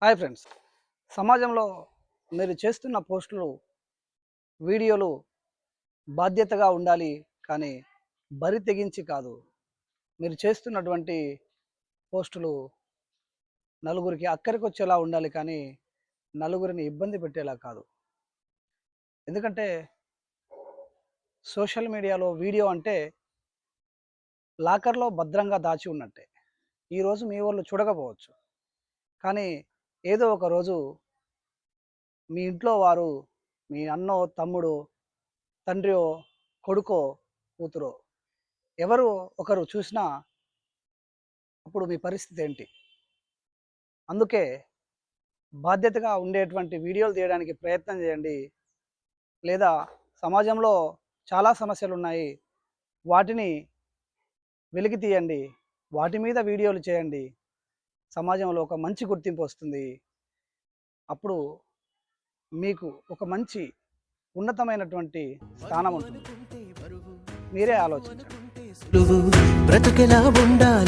Hi friends. సమాజంలో మీరు చేస్తున్న పోస్టులు, వీడియోలు బాధ్యతగా ఉండాలి. కానీ బరి తెగించి కాదు. మీరు చేస్తున్నటువంటి పోస్టులు నలుగురికి అక్కరికొచ్చేలా ఉండాలి. కానీ నలుగురిని ఇబ్బంది పెట్టేలా కాదు. ఎందుకంటే సోషల్ మీడియాలో వీడియో అంటే లాకర్‌లో భద్రంగా దాచి ఉన్నట్టే. ఈరోజు మీ వోళ్ళు చూడకపోవచ్చు. కానీ ఏదో ఒక రోజు మీ ఇంట్లో వారు, మీ అన్నో, తమ్ముడో, తండ్రియో, కొడుకో, కూతురో ఎవరు ఒకరు చూసినా అప్పుడు మీ పరిస్థితి ఏంటి? అందుకే బాధ్యతగా ఉండేటువంటి వీడియోలు తీయడానికి ప్రయత్నం చేయండి. లేదా సమాజంలో చాలా సమస్యలున్నాయి. వాటిని వెలికి తీయండి. వాటి మీద వీడియోలు చేయండి. సమాజంలో ఒక మంచి గుర్తింపు వస్తుంది. అప్పుడు మీకు ఒక మంచి ఉన్నతమైనటువంటి స్థానం ఉంటుంది. మీరే ఆలోచించండి. బ్రతుకెలా ఉండాలి